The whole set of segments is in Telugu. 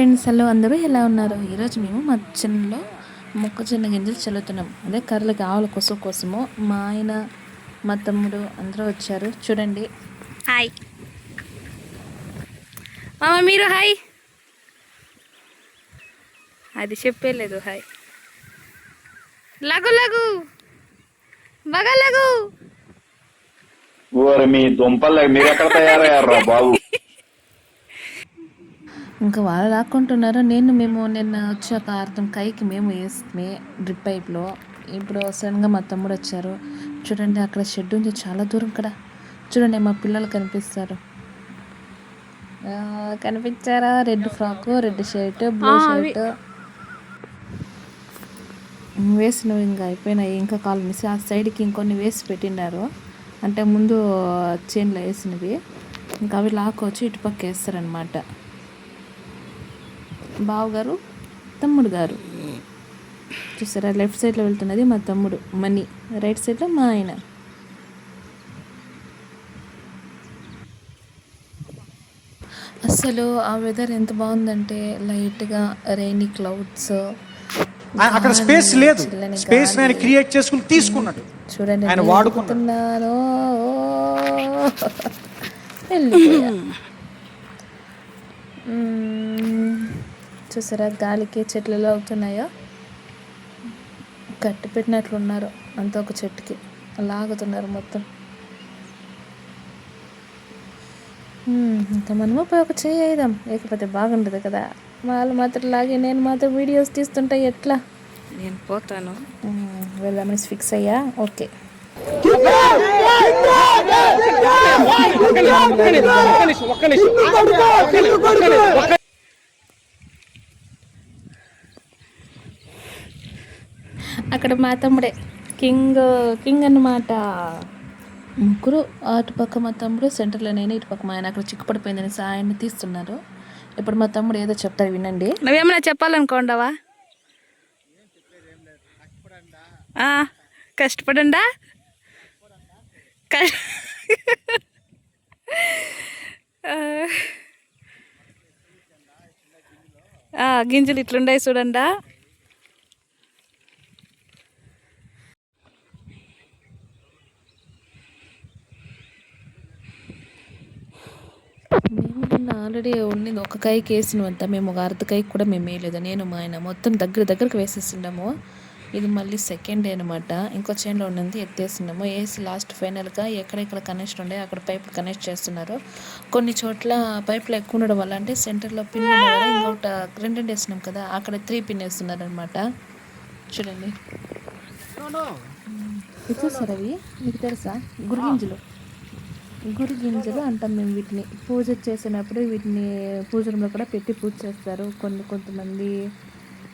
ఫ్రెండ్స్, హలో అందరూ ఎలా ఉన్నారు? ఈరోజు మేము మా చిన్నలో మొక్కజొన్న గింజలు చల్లుతున్నాం. అదే కర్రలకి ఆవుల కోసము మా ఆయన మా తమ్ముడు అందరూ వచ్చారు. చూడండి. హాయ్ మామ, మీరు హాయ్. అది చెప్పలేదు హాయ్. లగు లగు బగా లగు. మీ దుంపలు మీరు ఎక్కడ తయారయ్యారా బాబు? ఇంకా వాళ్ళు లాక్కుంటున్నారు. మేము నిన్న వచ్చాక అర్థం కైకి మేము వేస్తే డ్రిప్ పైప్లో. ఇప్పుడు సడన్గా మా తమ్ముడు వచ్చారు. చూడండి, అక్కడ షెడ్ ఉంది చాలా దూరం. ఇక్కడ చూడండి, మా పిల్లలు కనిపిస్తారు. కనిపించారా? Red frock, red shirt, blue shirt వేసినవి ఇంకా అయిపోయినాయి. ఇంకా కాలు మిస్. ఆ సైడ్కి ఇంకొన్ని వేసి పెట్టినారు, అంటే ముందు చైన్లో వేసినవి. ఇంకా అవి లాక్కొచ్చి ఇటుపక్క వేస్తారనమాట. బావగారు, తమ్ముడు గారు చూసారా? లెఫ్ట్ సైడ్లో వెళ్తున్నది మా తమ్ముడు మనీ, రైట్ సైడ్లో మా ఆయన. అసలు ఆ వెదర్ ఎంత బాగుందంటే లైట్గా రైనీ క్లౌడ్స్. అక్కడ స్పేస్ లేదు, స్పేస్ ని క్రియేట్ చేసుకుని తీసుకున్నాడు. చూడండి, ఆయన వాడుకున్నాను. వెళ్ళిపోయా. చూసారా గాలికి చెట్లలో అవుతున్నాయో? కట్టి పెట్టినట్లున్నారు అంత ఒక చెట్టుకి లాగుతున్నారు మొత్తం. ఇంకా మనము పోయి ఒక చేద్దాం, లేకపోతే బాగుండదు కదా. వాళ్ళు మాత్రం లాగే నేను మాత్రం వీడియోస్ తీస్తుంటా. ఎట్లా నేను పోతాను, వెళ్దామని ఫిక్స్ అయ్యా. ఓకే, అక్కడ మా తమ్ముడే కింగ్ అన్నమాట. ముగ్గురు, అటుపక్క మా తమ్ముడు, సెంటర్లో నేను, ఇటుపక్క మా ఆయన. అక్కడ చిక్కు పడిపోయిందని ఆయన్ని తీస్తున్నారు. ఇప్పుడు మా తమ్ముడు ఏదో చెప్తారు, వినండి. నువ్వేమైనా చెప్పాలనుకోండావా? కష్టపడండా. గింజలు ఇట్లుండాయి చూడండా. మేము నిన్న ఆల్రెడీ ఉన్నది ఒక కాయకి వేసినవంతా. మేము ఒక అర్ధ కాయకి కూడా మేము వేయలేదు. నేను మా ఆయన మొత్తం దగ్గరకు వేసేస్తున్నాము. ఇది మళ్ళీ సెకండ్ డే అనమాట. ఇంకో చైన్లో ఉన్నది ఎత్తేస్తున్నాము. వేసి లాస్ట్ ఫైనల్గా ఎక్కడెక్కడ కనెక్షన్ ఉండే అక్కడ పైప్ కనెక్ట్ చేస్తున్నారు. కొన్ని చోట్ల పైపులు ఎక్కువ ఉండడం వల్ల, అంటే సెంటర్లో పిన్ ఉండడం, ఇంకొకటి రెండు వేసినాం కదా, అక్కడ 3 పిన్ వేస్తున్నారు అనమాట. చూడండి, ఇది చూసారు? అవి మీకు తెలుసా? గురిగింజలు అంటాం మేము వీటిని. పూజ చేసినప్పుడు వీటిని పూజ రూమ్లో కూడా పెట్టి పూజ చేస్తారు. కొంతమంది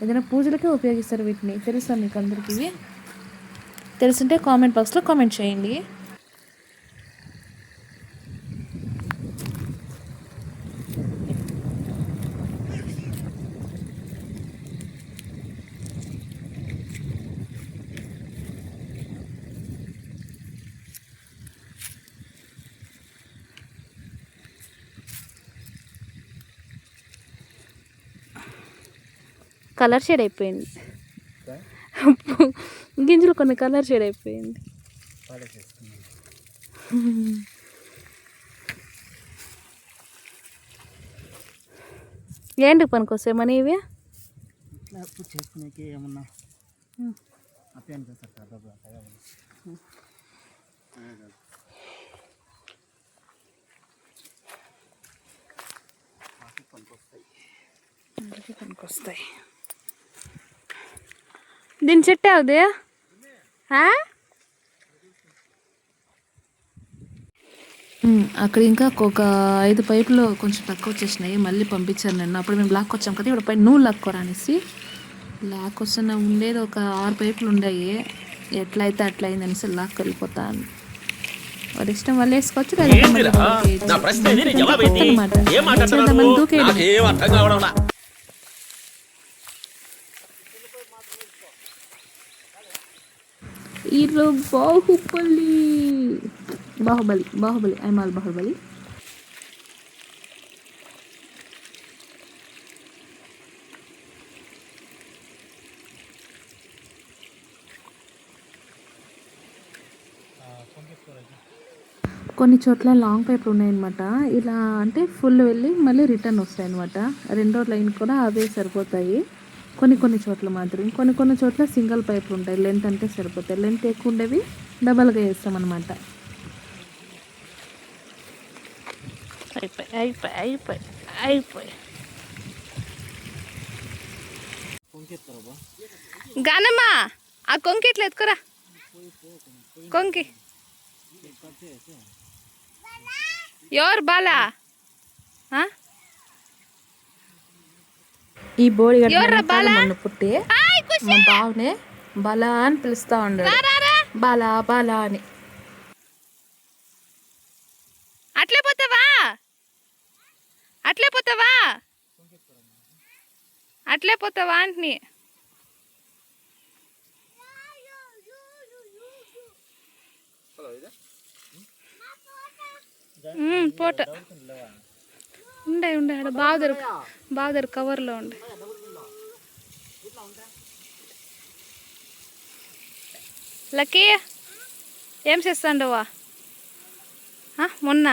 ఏదైనా పూజలకే ఉపయోగిస్తారు వీటిని. తెలుసా మీకు అందరికీ? ఇవి తెలుసుంటే కామెంట్ బాక్స్లో కామెంట్ చేయండి. కలర్ షేడ్ అయిపోయింది. గింజలు కొన్ని కలర్ షేడ్ అయిపోయింది. ఏంటి పనికొస్తాయి మనీ ఇవి? పనికొస్తాయి. దీని చెట్టు అవుది. అక్కడ ఇంకా ఒక 5 పైపులు కొంచెం తక్కువ వచ్చేసినాయి. మళ్ళీ పంపించారు నన్ను. అప్పుడు మేము లాక్ వచ్చాం కదా, ఇప్పుడు పైన నువ్వు లాక్కోరా అనేసి లాక్ వస్తున్న ఉండేది ఒక 6 పైపులు ఉన్నాయి. ఎట్లా అయితే అట్లా అయింది అనేసి లాక్ వెళ్ళిపోతాను. వాడి ఇష్టం వాళ్ళు వేసుకోవచ్చు. ఈరోజు బాహుబలి ఐమాల్ బాహుబలి కొన్ని చోట్ల లాంగ్ పైపులు ఉన్నాయన్నమాట. ఇలా అంటే ఫుల్ వెళ్ళి మళ్ళీ రిటర్న్ వస్తాయి అనమాట. రెండో లైన్ కూడా అవే సరిపోతాయి కొన్ని చోట్ల మాత్రం. కొన్ని చోట్ల సింగిల్ పైపులు ఉంటాయి, లెంత్ అంటే సరిపోతాయి. లెంత్ ఎక్కువ ఉండేవి డబల్గా వేస్తామన్నమాట. అయిపోయి గానమ్మా ఆ కొంకి ఇట్లా ఎత్తుకురా. కొంకి ఎవరు బాలా? ఈ బోడి మొన్న పుట్టి మా బావనే బాలా అని పిలుస్తా ఉండాడు. బాలా బాలా అని. అట్లే పోతావా? అట్లే పోతావా అంటుని. పోట ఉండే ఆడ బావదరు కవర్లో ఉండే. లక్కీ ఏం చేస్తాండవా మొన్న?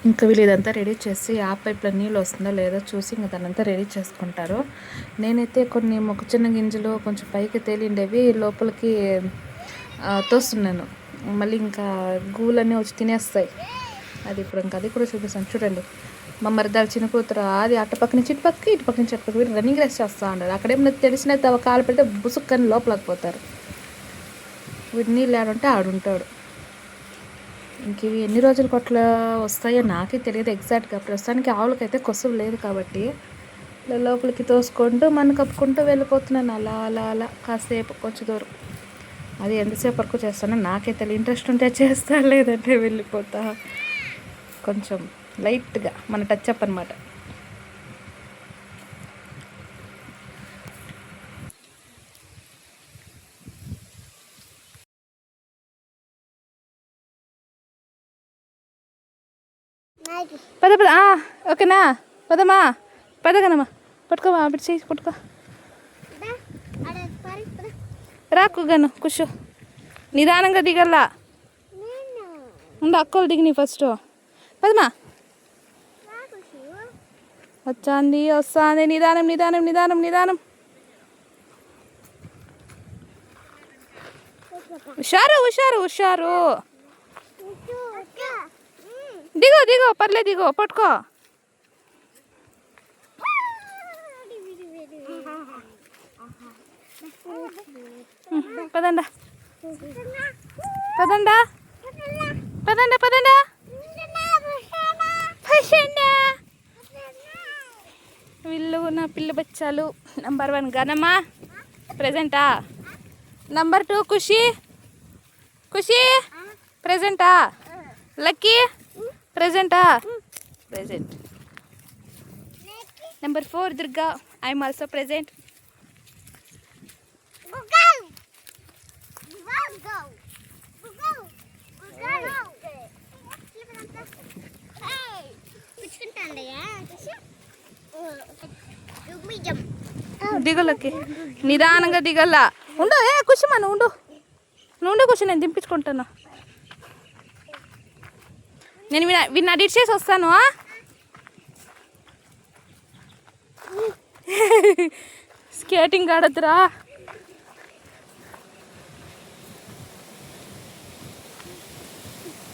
ఇంకా వీళ్ళు ఇదంతా రెడీ చేసి ఆ పైప్లో నీళ్ళు వస్తుందో లేదో చూసి ఇంకా దానంతా రెడీ చేసుకుంటారు. నేనైతే కొన్ని మొక్కజొన్న గింజలు కొంచెం పైకి తేలిండేవి లోపలికి తోస్తున్నాను. మళ్ళీ ఇంకా గూలన్నీ వచ్చి తినేస్తాయి. అది ఇప్పుడు ఇంకా అది కూడా చూపిస్తాను చూడండి. మా మరిదాలు చిన్న కూతురు అది అటుపక్క నుంచి ఇటుపక్కకి వీళ్ళు రన్నింగ్ రేస్ చేస్తూ ఉంటారు. అక్కడేమో తెలిసిన కాలు పెడితే బుసుక్కని లోపలికి పోతారు. వీటి నీళ్ళు ఆడుంటే ఆడుంటాడు. ఇంక ఇవి ఎన్ని రోజులకు అట్లా వస్తాయో నాకే తెలియదు ఎగ్జాక్ట్గా. ప్రస్తుతానికి ఆవులకైతే కొసువు లేదు కాబట్టి లోపలికి తోసుకుంటూ మన కప్పుకుంటూ వెళ్ళిపోతున్నాను. అలా కాసేపు కొంచెం దూరం. అది ఎంతసేపు వరకు చేస్తానో నాకే తెలియదు. ఇంట్రెస్ట్ ఉంటే చేస్తా, లేదంటే వెళ్ళిపోతా. కొంచెం లైట్గా మన టచ్ అప్ అనమాట. పద ఓకేనా? పదమ్మా పదగనమ్మా. పట్టుకోమా అప్పుడు చేసి పట్టుకో. రాకు గను కుషు నిదానంగా దిగల్లా. ఉండు అక్కలు దిగినాయి ఫస్ట్. పదమా వస్తుంది. నిదానం. హుషారు. దిగో పర్లే దిగో పట్టుకో. పదండా. వీళ్ళు నా పిల్ల బచ్చాలు. నంబర్ 1 గనమ్మా ప్రెజెంటా. నంబర్ 2 ఖుషి ప్రెజెంటా. లక్కీ ప్రెజెంటా. Present. Number 4 Durga I'm also present. దిగలకి నిదానంగా దిగల్లా. ఉండు కుషిమా నువ్వు కుషి నేను దింపించుకుంటాను. నేను విన్న అడిట్ చేసి వస్తాను. స్కేటింగ్ ఆడద్దురా.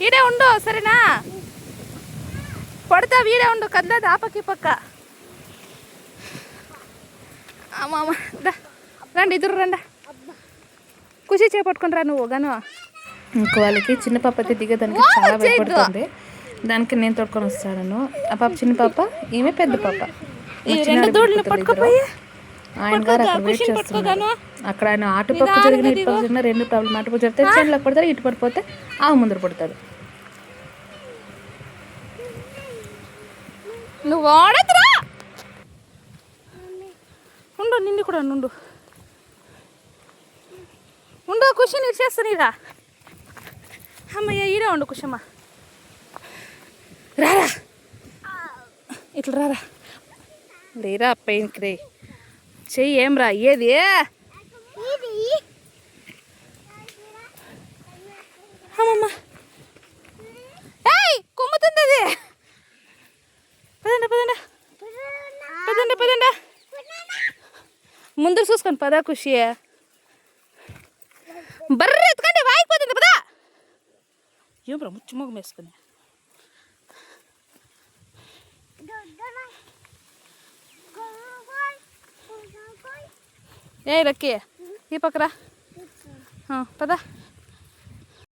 ఈడే ఉండు సరేనా? పడతా వీడే ఉండు కదలదు ఆ పక్క ఈ పక్క. రండి ఇద్దరు రండి. ఖుషి చేపట్టుకుని రా నువ్వు గను. ఇంకో వాళ్ళకి చిన్న పాప అయితే దిగదానికి చాలా భయపడుతుంది. దానికి నేను తోడుకొని వస్తాను. ఆ పాప చిన్న పాప, ఈమె పెద్ద పాప. ఆయన గారు అక్కడ వెయిట్ చేస్తున్నారు. అక్కడ ఆయన అటుపక్క జరిగిన ఇటుపక్క జరిగిన 2 ప్రాబ్లం. అటుపక్క జరిగితే చేనులకు పడతారు, ఇటు పడిపోతే ఆవు ముందర పడతాడు. నువ్వు ఆడదురా. ఉండు నిన్ను కూడా ఉండు కుషి నీరు చేస్తానీరా. అమ్మయ్య ఈడే ఉండు కుషమ్మ. రారా ఇట్లా రారా లేరా పెయిన్కి రే చెయ్యి ఏం రా ఏది అమ్మమ్మ ఏయ్ కొమ్ముతుంది అది పదండి పదండి పదండి పదండి ముందుకు చూసుకొని పదా ఖుషి బర్రె ఎత్తుకండి వాయిపోతుంది పదా ఏం రా ముచ్చుమొగం వేసుకుని ఏ రక్కి ఈ పక్కరా పదా